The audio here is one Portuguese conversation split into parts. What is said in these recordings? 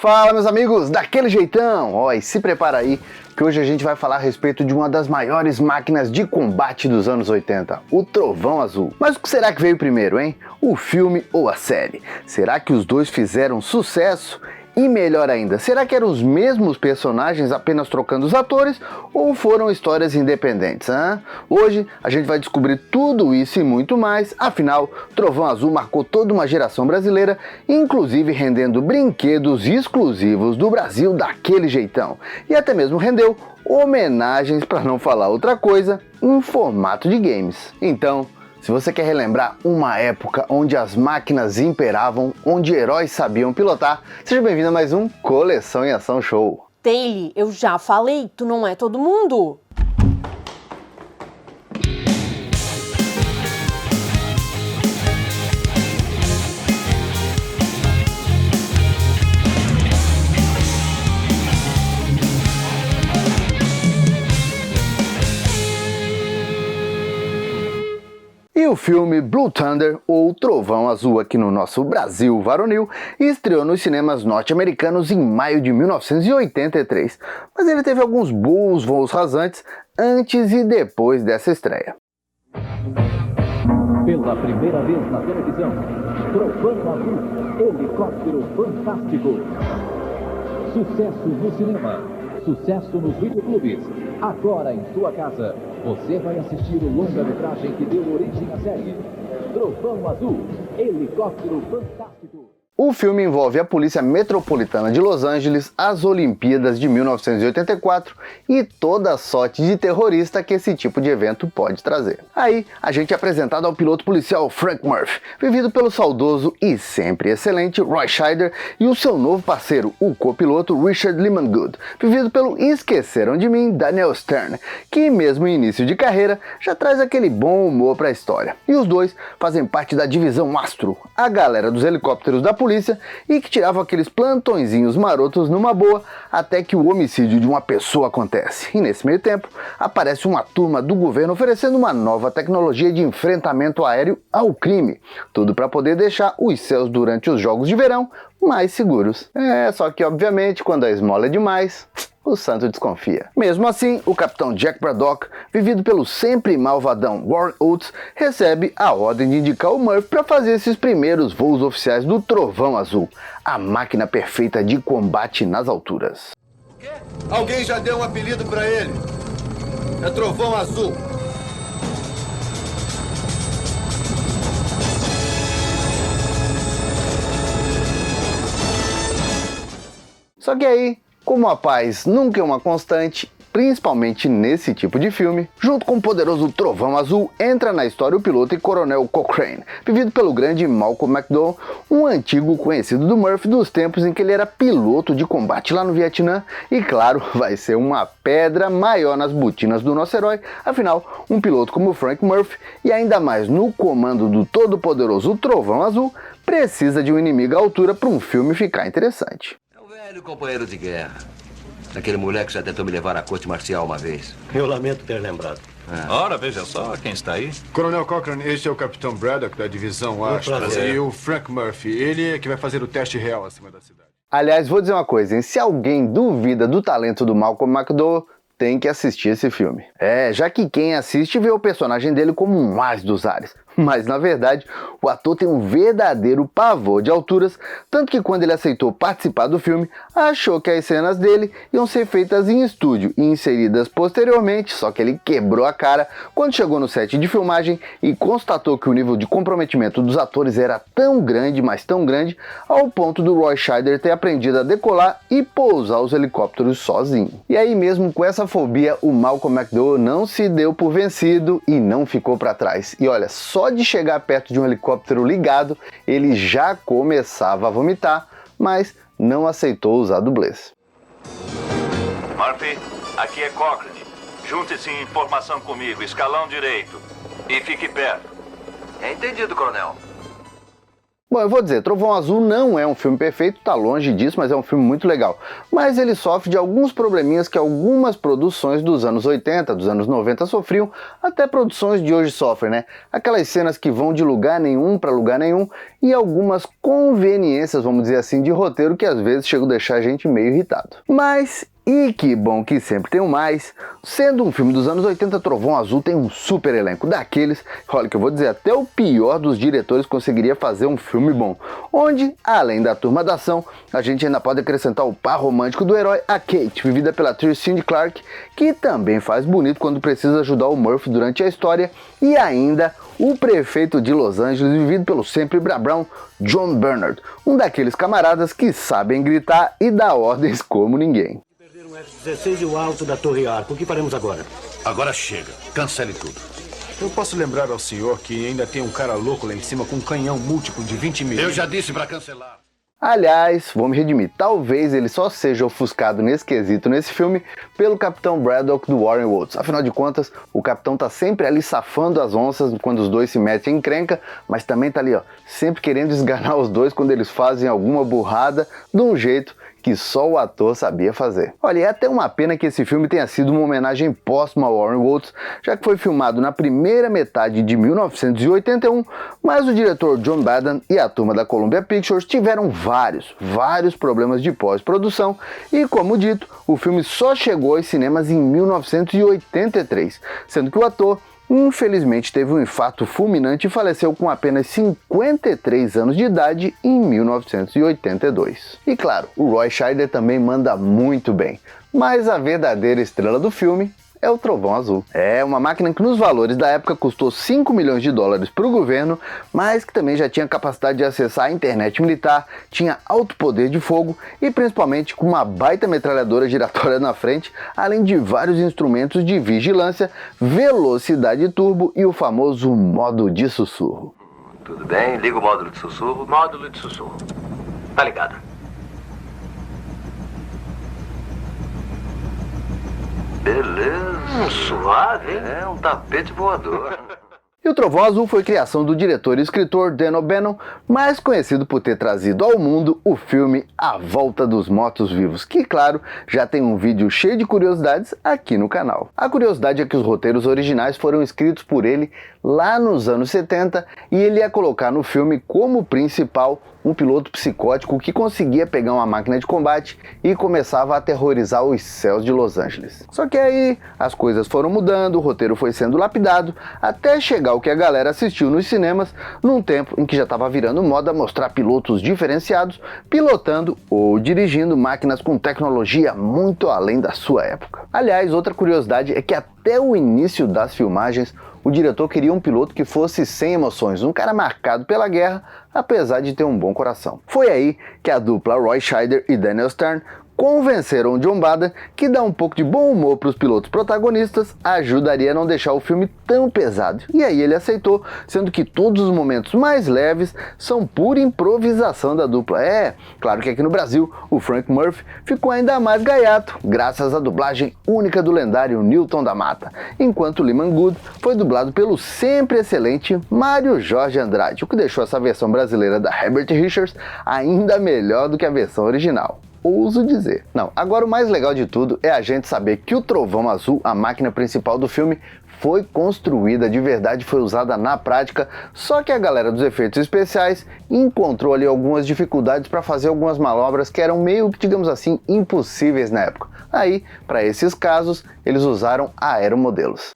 Fala, meus amigos, daquele jeitão! Ó, e se prepara aí, que hoje a gente vai falar a respeito de uma das maiores máquinas de combate dos anos 80, o Trovão Azul. Mas o que será que veio primeiro, hein? O filme ou a série? Será que os dois fizeram sucesso? E melhor ainda, será que eram os mesmos personagens apenas trocando os atores ou foram histórias independentes? Hein? Hoje a gente vai descobrir tudo isso e muito mais, afinal, Trovão Azul marcou toda uma geração brasileira, inclusive rendendo brinquedos exclusivos do Brasil daquele jeitão. E até mesmo rendeu homenagens, para não falar outra coisa, em formato de games. Então, se você quer relembrar uma época onde as máquinas imperavam, onde heróis sabiam pilotar, seja bem-vindo a mais um Coleção em Ação Show. Taylor, eu já falei, tu não é todo mundo. E o filme Blue Thunder, ou Trovão Azul aqui no nosso Brasil varonil, estreou nos cinemas norte-americanos em maio de 1983, mas ele teve alguns bons voos rasantes antes e depois dessa estreia. Pela primeira vez na televisão, Trovão Azul, helicóptero fantástico. Sucesso no cinema, sucesso nos videoclubes. Agora em sua casa, você vai assistir o longa-metragem que deu origem à série Trovão Azul, helicóptero fantástico. O filme envolve a Polícia Metropolitana de Los Angeles, as Olimpíadas de 1984 e toda a sorte de terrorista que esse tipo de evento pode trazer. Aí, a gente é apresentado ao piloto policial Frank Murphy, vivido pelo saudoso e sempre excelente Roy Scheider, e o seu novo parceiro, o copiloto Richard Lehman Good, vivido pelo Esqueceram de Mim, Daniel Stern, que mesmo em início de carreira, já traz aquele bom humor para a história. E os dois fazem parte da Divisão Astro, a galera dos helicópteros da polícia, e que tiravam aqueles plantõezinhos marotos numa boa até que o homicídio de uma pessoa acontece. E nesse meio tempo, aparece uma turma do governo oferecendo uma nova tecnologia de enfrentamento aéreo ao crime. Tudo para poder deixar os céus durante os jogos de verão mais seguros. Só que obviamente quando a esmola é demais, o santo desconfia. Mesmo assim, o capitão Jack Braddock, vivido pelo sempre malvadão Warren Oates, recebe a ordem de indicar o Murphy para fazer esses primeiros voos oficiais do Trovão Azul, a máquina perfeita de combate nas alturas. Alguém já deu um apelido para ele. É Trovão Azul. Só que aí, como a paz nunca é uma constante, principalmente nesse tipo de filme, junto com o poderoso Trovão Azul, entra na história o piloto e coronel Cochrane, vivido pelo grande Malcolm McDowell, um antigo conhecido do Murphy dos tempos em que ele era piloto de combate lá no Vietnã, e claro, vai ser uma pedra maior nas botinas do nosso herói, afinal, um piloto como Frank Murphy, e ainda mais no comando do todo-poderoso Trovão Azul, precisa de um inimigo à altura para um filme ficar interessante. Velho companheiro de guerra. Aquele moleque já tentou me levar à corte marcial uma vez. Eu lamento ter lembrado. Ora, veja só quem está aí. Coronel Cochrane, este é o Capitão Braddock da Divisão Astro. prazer. E o Frank Murphy, ele é que vai fazer o teste real acima da cidade. Aliás, vou dizer uma coisa, hein? Se alguém duvida do talento do Malcolm McDowell, tem que assistir esse filme. Já que quem assiste vê o personagem dele como um as dos ares. Mas, na verdade, o ator tem um verdadeiro pavor de alturas, tanto que quando ele aceitou participar do filme, achou que as cenas dele iam ser feitas em estúdio e inseridas posteriormente, só que ele quebrou a cara quando chegou no set de filmagem e constatou que o nível de comprometimento dos atores era tão grande, mas tão grande, ao ponto do Roy Scheider ter aprendido a decolar e pousar os helicópteros sozinho. E aí mesmo com essa fobia, o Malcolm McDowell não se deu por vencido e não ficou para trás. E olha, só de chegar perto de um helicóptero ligado, ele já começava a vomitar, mas não aceitou usar dublês. Murphy, aqui é Cochrane. Junte-se em formação comigo, escalão direito. E fique perto. É entendido, coronel. Bom, eu vou dizer, Trovão Azul não é um filme perfeito, tá longe disso, mas é um filme muito legal. Mas ele sofre de alguns probleminhas que algumas produções dos anos 80, dos anos 90 sofriam, até produções de hoje sofrem, né? Aquelas cenas que vão de lugar nenhum para lugar nenhum e algumas conveniências, vamos dizer assim, de roteiro que às vezes chegam a deixar a gente meio irritado. Mas... e que bom que sempre tem um mais. Sendo um filme dos anos 80, Trovão Azul tem um super elenco daqueles, olha que eu vou dizer, até o pior dos diretores conseguiria fazer um filme bom, onde, além da turma da ação, a gente ainda pode acrescentar o par romântico do herói, a Kate, vivida pela atriz Cindy Clark, que também faz bonito quando precisa ajudar o Murphy durante a história, e ainda o prefeito de Los Angeles, vivido pelo sempre brabrão John Bernard, um daqueles camaradas que sabem gritar e dar ordens como ninguém. O F-16 e o alto da Torre Arco. O que faremos agora? Agora chega. Cancele tudo. Eu posso lembrar ao senhor que ainda tem um cara louco lá em cima com um canhão múltiplo de 20 mil. Eu já disse para cancelar. Aliás, vou me redimir, talvez ele só seja ofuscado nesse quesito nesse filme pelo Capitão Braddock do Warren Woltz. Afinal de contas, o Capitão tá sempre ali safando as onças quando os dois se metem em encrenca, mas também tá ali, ó, sempre querendo esganar os dois quando eles fazem alguma burrada de um jeito que só o ator sabia fazer. Olha, é até uma pena que esse filme tenha sido uma homenagem póstuma ao Warren Woltz, já que foi filmado na primeira metade de 1981, mas o diretor John Badham e a turma da Columbia Pictures tiveram vários problemas de pós-produção e, como dito, o filme só chegou aos cinemas em 1983, sendo que o ator infelizmente teve um infarto fulminante e faleceu com apenas 53 anos de idade em 1982. E claro, o Roy Scheider também manda muito bem, mas a verdadeira estrela do filme é o Trovão Azul. É uma máquina que nos valores da época custou 5 milhões de dólares para o governo, mas que também já tinha capacidade de acessar a internet militar, tinha alto poder de fogo e principalmente com uma baita metralhadora giratória na frente, além de vários instrumentos de vigilância, velocidade turbo e o famoso modo de sussurro. Tudo bem, liga o módulo de sussurro. Módulo de sussurro. Tá ligado. Beleza. Suave, hein? É um tapete voador. E o Trovão Azul foi criação do diretor e escritor Dan O'Bannon, mais conhecido por ter trazido ao mundo o filme A Volta dos Mortos-Vivos, que, claro, já tem um vídeo cheio de curiosidades aqui no canal. A curiosidade é que os roteiros originais foram escritos por ele lá nos anos 70 e ele ia colocar no filme como principal um piloto psicótico que conseguia pegar uma máquina de combate e começava a aterrorizar os céus de Los Angeles. Só que aí as coisas foram mudando, o roteiro foi sendo lapidado, até chegar o que a galera assistiu nos cinemas, num tempo em que já estava virando moda mostrar pilotos diferenciados, pilotando ou dirigindo máquinas com tecnologia muito além da sua época. Aliás, outra curiosidade é que até o início das filmagens, o diretor queria um piloto que fosse sem emoções, um cara marcado pela guerra, apesar de ter um bom coração. Foi aí que a dupla Roy Scheider e Daniel Stern convenceram John Badham que dar um pouco de bom humor para os pilotos protagonistas ajudaria a não deixar o filme tão pesado. E aí ele aceitou, sendo que todos os momentos mais leves são pura improvisação da dupla. É, claro que aqui no Brasil o Frank Murphy ficou ainda mais gaiato, graças à dublagem única do lendário Newton da Mata, enquanto Lyman Good foi dublado pelo sempre excelente Mário Jorge Andrade, o que deixou essa versão brasileira da Herbert Richards ainda melhor do que a versão original. Ouso dizer. Não, agora o mais legal de tudo é a gente saber que o Trovão Azul, a máquina principal do filme, foi construída de verdade, foi usada na prática, só que a galera dos efeitos especiais encontrou ali algumas dificuldades para fazer algumas manobras que eram meio que, digamos assim, impossíveis na época. Aí, para esses casos, eles usaram aeromodelos.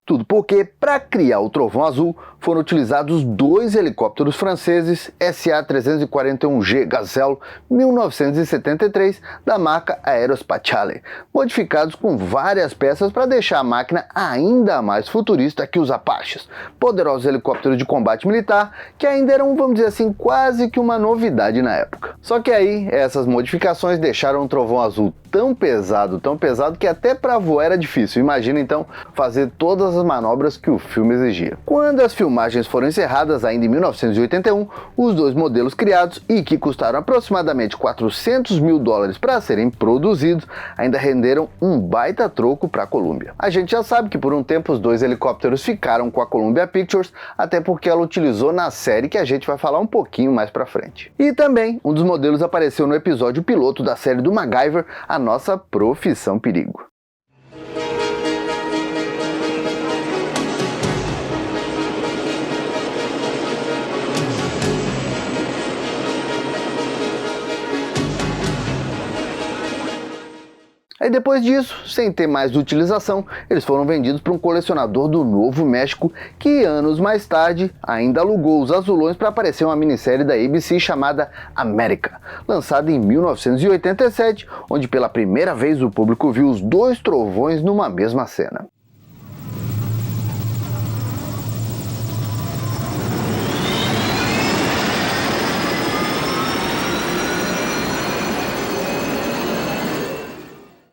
Tudo porque, para criar o Trovão Azul, foram utilizados dois helicópteros franceses SA-341G Gazelle 1973 da marca Aerospatiale, modificados com várias peças para deixar a máquina ainda mais futurista que os Apaches, poderosos helicópteros de combate militar que ainda eram, vamos dizer assim, quase que uma novidade na época. Só que aí, essas modificações deixaram o Trovão Azul tão pesado que até para voar era difícil. Imagina então fazer todas as manobras manobras que o filme exigia. Quando as filmagens foram encerradas, ainda em 1981, os dois modelos criados e que custaram aproximadamente $400 mil para serem produzidos, ainda renderam um baita troco para a Columbia. A gente já sabe que por um tempo os dois helicópteros ficaram com a Columbia Pictures, até porque ela utilizou na série que a gente vai falar um pouquinho mais pra frente. E também, um dos modelos apareceu no episódio piloto da série do MacGyver, A Nossa Profissão Perigo. Aí depois disso, sem ter mais utilização, eles foram vendidos para um colecionador do Novo México que anos mais tarde ainda alugou os azulões para aparecer uma minissérie da ABC chamada América, lançada em 1987, onde pela primeira vez o público viu os dois trovões numa mesma cena.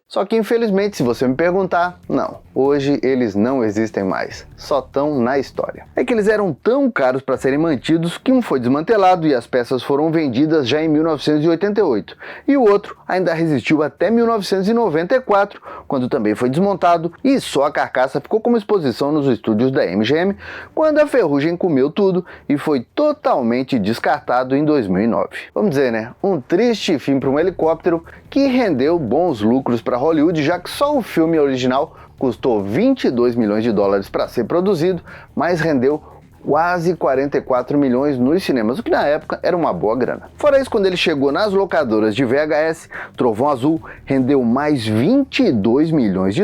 Só que infelizmente, se você me perguntar, não, hoje eles não existem mais, só estão na história. É que eles eram tão caros para serem mantidos que um foi desmantelado e as peças foram vendidas já em 1988, e o outro ainda resistiu até 1994, quando também foi desmontado e só a carcaça ficou como exposição nos estúdios da MGM, quando a ferrugem comeu tudo e foi totalmente descartado em 2009. Vamos dizer, né, um triste fim para um helicóptero que rendeu bons lucros para Hollywood, já que só o filme original custou $22 milhões para ser produzido, mas rendeu quase 44 milhões nos cinemas, o que na época era uma boa grana. Fora isso, quando ele chegou nas locadoras de VHS, Trovão Azul rendeu mais $22 milhões,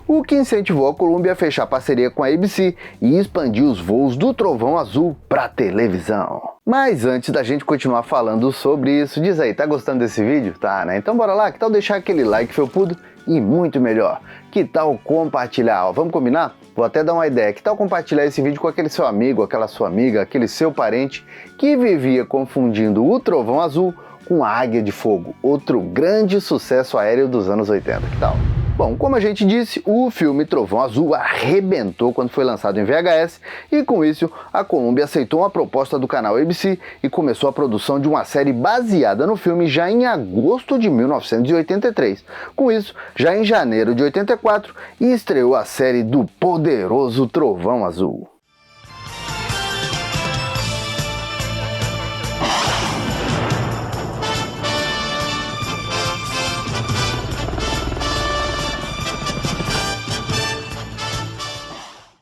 o que incentivou a Columbia a fechar parceria com a ABC e expandir os voos do Trovão Azul para televisão. Mas antes da gente continuar falando sobre isso, diz aí, tá gostando desse vídeo? Tá, né? Então bora lá, que tal deixar aquele like felpudo? E muito melhor, que tal compartilhar? Ó, vamos combinar? Vou até dar uma ideia, que tal compartilhar esse vídeo com aquele seu amigo, aquela sua amiga, aquele seu parente que vivia confundindo o Trovão Azul com a Águia de Fogo, outro grande sucesso aéreo dos anos 80, que tal? Bom, como a gente disse, o filme Trovão Azul arrebentou quando foi lançado em VHS e com isso a Columbia aceitou uma proposta do canal ABC e começou a produção de uma série baseada no filme já em agosto de 1983. Com isso, já em janeiro de 84, estreou a série do poderoso Trovão Azul.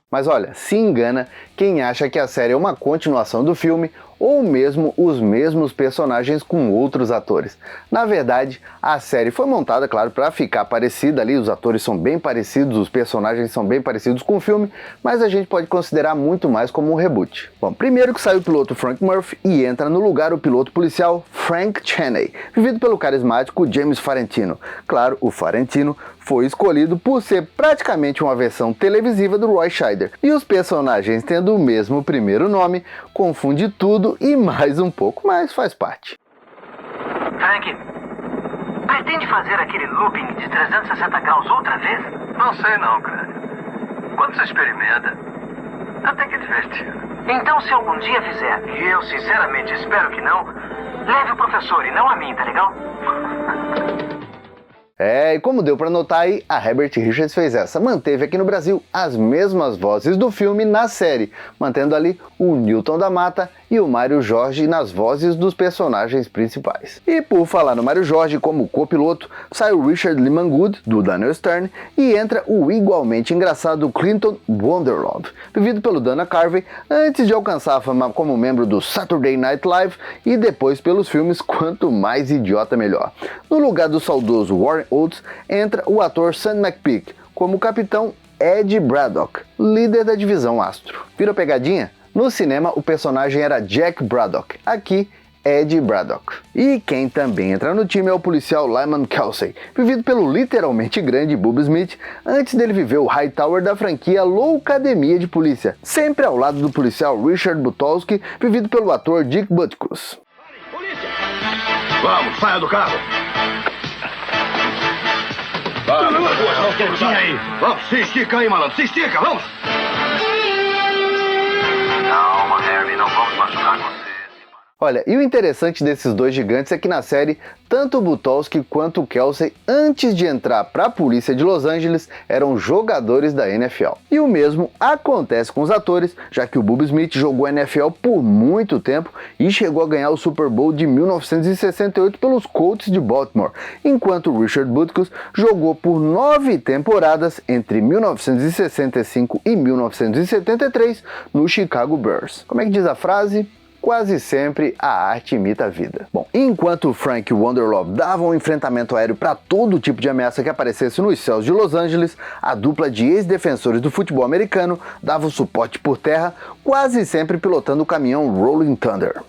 Mas olha, se engana quem acha que a série é uma continuação do filme ou mesmo os mesmos personagens com outros atores. Na verdade, a série foi montada, claro, para ficar parecida ali, os atores são bem parecidos, os personagens são bem parecidos com o filme, mas a gente pode considerar muito mais como um reboot. Bom, primeiro que saiu o piloto Frank Murphy e entra no lugar o piloto policial Frank Chaney, vivido pelo carismático James Farentino. Claro, o Farentino foi escolhido por ser praticamente uma versão televisiva do Roy Scheider, e os personagens tendo o mesmo primeiro nome, confunde tudo e mais um pouco, mas faz parte. Frank, pretende fazer aquele looping de 360 graus outra vez? Não sei não, cara. Quando você experimenta, até que é divertido. Então se algum dia fizer, e eu sinceramente espero que não, leve o professor e não a mim, tá legal? E como deu pra notar aí, a Herbert Richards fez essa, manteve aqui no Brasil as mesmas vozes do filme na série, mantendo ali o Newton da Mata e o Mário Jorge nas vozes dos personagens principais. E por falar no Mário Jorge como copiloto, sai o Richard Lehman Good, do Daniel Stern, e entra o igualmente engraçado Clinton Wonderlove, vivido pelo Dana Carvey, antes de alcançar a fama como membro do Saturday Night Live e depois pelos filmes Quanto Mais Idiota Melhor. No lugar do saudoso Warren Oates, entra o ator Sam McPeak, como o capitão Ed Braddock, líder da divisão Astro. Virou pegadinha? No cinema, o personagem era Jack Braddock, aqui Ed Braddock. E quem também entra no time é o policial Lyman Kelsey, vivido pelo literalmente grande Bubba Smith, antes dele viver o Hightower da franquia Loucademia de Polícia, sempre ao lado do policial Richard Butowski, vivido pelo ator Dick Butkus. Polícia! Vamos, saia do carro! Vamos, aí. Vamos, se estica aí, malandro, se estica, vamos! Olha, e o interessante desses dois gigantes é que na série, tanto o Butowski quanto o Kelsey, antes de entrar para a polícia de Los Angeles, eram jogadores da NFL. E o mesmo acontece com os atores, já que o Bubba Smith jogou NFL por muito tempo e chegou a ganhar o Super Bowl de 1968 pelos Colts de Baltimore, enquanto o Richard Butkus jogou por 9 temporadas entre 1965 e 1973 no Chicago Bears. Como é que diz a frase? Quase sempre a arte imita a vida. Bom, enquanto Frank e Wonderlove davam um enfrentamento aéreo para todo tipo de ameaça que aparecesse nos céus de Los Angeles, a dupla de ex-defensores do futebol americano dava o suporte por terra, quase sempre pilotando o caminhão Rolling Thunder.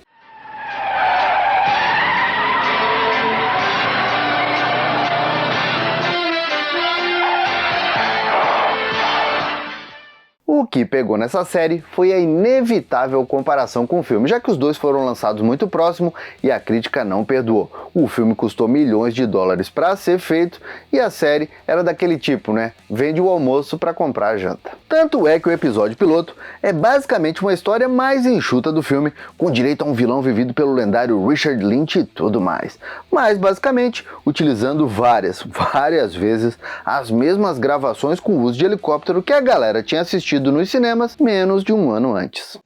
O que pegou nessa série foi a inevitável comparação com o filme, já que os dois foram lançados muito próximo e a crítica não perdoou. O filme custou milhões de dólares para ser feito e a série era daquele tipo, né? Vende o almoço para comprar a janta. Tanto é que o episódio piloto é basicamente uma história mais enxuta do filme, com direito a um vilão vivido pelo lendário Richard Lynch e tudo mais. Mas basicamente utilizando várias vezes as mesmas gravações com uso de helicóptero que a galera tinha assistido nos cinemas menos de um ano antes.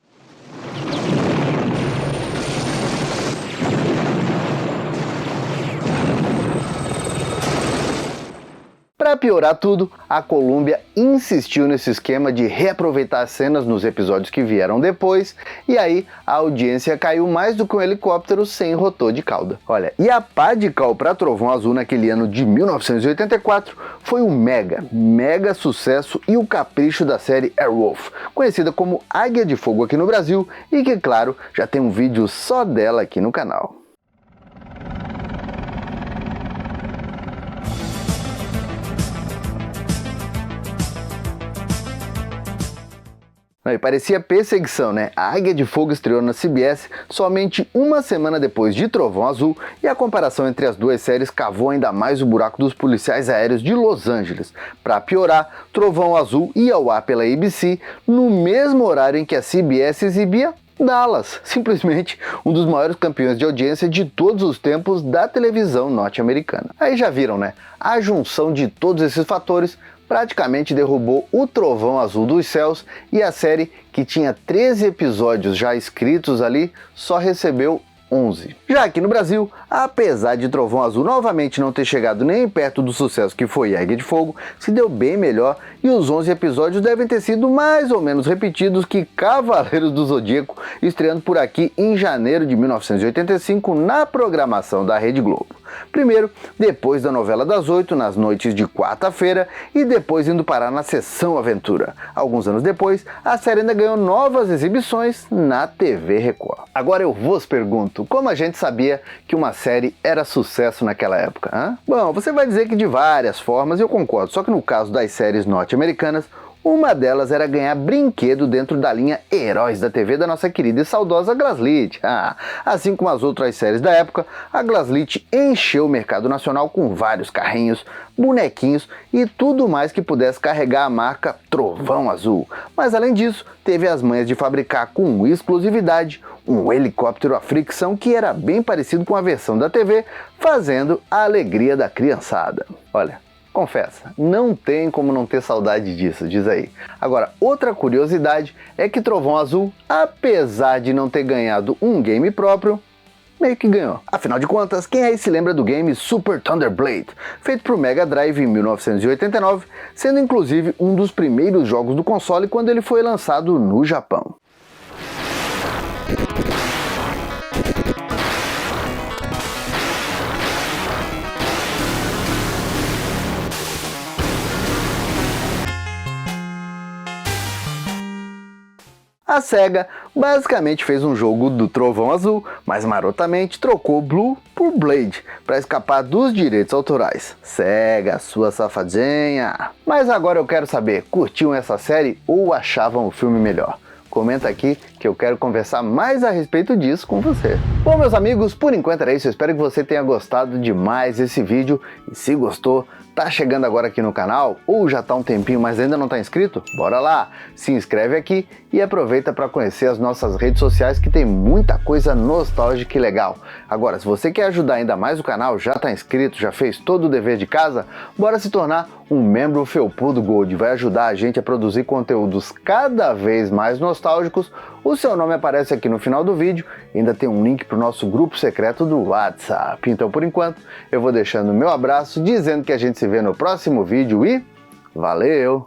Para piorar tudo, a Columbia insistiu nesse esquema de reaproveitar as cenas nos episódios que vieram depois, e aí a audiência caiu mais do que um helicóptero sem rotor de cauda. Olha, e a pá de cal para Trovão Azul naquele ano de 1984 foi um mega sucesso e o capricho da série Airwolf, conhecida como Águia de Fogo aqui no Brasil, e que, claro, já tem um vídeo só dela aqui no canal. E parecia perseguição, né? A Águia de Fogo estreou na CBS somente uma semana depois de Trovão Azul e a comparação entre as duas séries cavou ainda mais o buraco dos policiais aéreos de Los Angeles. Para piorar, Trovão Azul ia ao ar pela ABC no mesmo horário em que a CBS exibia Dallas, simplesmente um dos maiores campeões de audiência de todos os tempos da televisão norte-americana. Aí já viram, né? A junção de todos esses fatores praticamente derrubou o Trovão Azul dos céus e a série, que tinha 13 episódios já escritos ali, só recebeu 11. Já aqui no Brasil, apesar de Trovão Azul novamente não ter chegado nem perto do sucesso que foi Águia de Fogo, se deu bem melhor e os 11 episódios devem ter sido mais ou menos repetidos que Cavaleiros do Zodíaco, estreando por aqui em janeiro de 1985 na programação da Rede Globo. Primeiro, depois da novela das 8, nas noites de quarta-feira, e depois indo parar na Sessão Aventura. Alguns anos depois, a série ainda ganhou novas exibições na TV Record. Agora eu vos pergunto, como a gente sabia que uma série era sucesso naquela época? Hein? Bom, você vai dizer que de várias formas, e eu concordo, só que no caso das séries norte-americanas, uma delas era ganhar brinquedo dentro da linha Heróis da TV da nossa querida e saudosa Glaslit. Assim como as outras séries da época, a Glaslit encheu o mercado nacional com vários carrinhos, bonequinhos e tudo mais que pudesse carregar a marca Trovão Azul. Mas além disso, teve as manhas de fabricar com exclusividade um helicóptero à fricção que era bem parecido com a versão da TV, fazendo a alegria da criançada. Olha, confessa, não tem como não ter saudade disso, diz aí. Agora, outra curiosidade é que Trovão Azul, apesar de não ter ganhado um game próprio, meio que ganhou. Afinal de contas, quem aí se lembra do game Super Thunder Blade, feito para o Mega Drive em 1989, sendo inclusive um dos primeiros jogos do console quando ele foi lançado no Japão. A SEGA basicamente fez um jogo do Trovão Azul, mas marotamente trocou Blue por Blade para escapar dos direitos autorais. SEGA, sua safadinha! Mas agora eu quero saber, curtiam essa série ou achavam o filme melhor? Comenta aqui que eu quero conversar mais a respeito disso com você. Bom, meus amigos, por enquanto era isso. Eu espero que você tenha gostado demais desse vídeo. E se gostou, tá chegando agora aqui no canal ou já tá um tempinho, mas ainda não tá inscrito? Bora lá, se inscreve aqui e aproveita para conhecer as nossas redes sociais, que tem muita coisa nostálgica e legal. Agora, se você quer ajudar ainda mais o canal, já tá inscrito, já fez todo o dever de casa, bora se tornar um membro Felpudo Gold. Vai ajudar a gente a produzir conteúdos cada vez mais nostálgicos. O seu nome aparece aqui no final do vídeo, ainda tem um link para o nosso grupo secreto do WhatsApp. Então, por enquanto, eu vou deixando o meu abraço, dizendo que a gente se vê no próximo vídeo e valeu!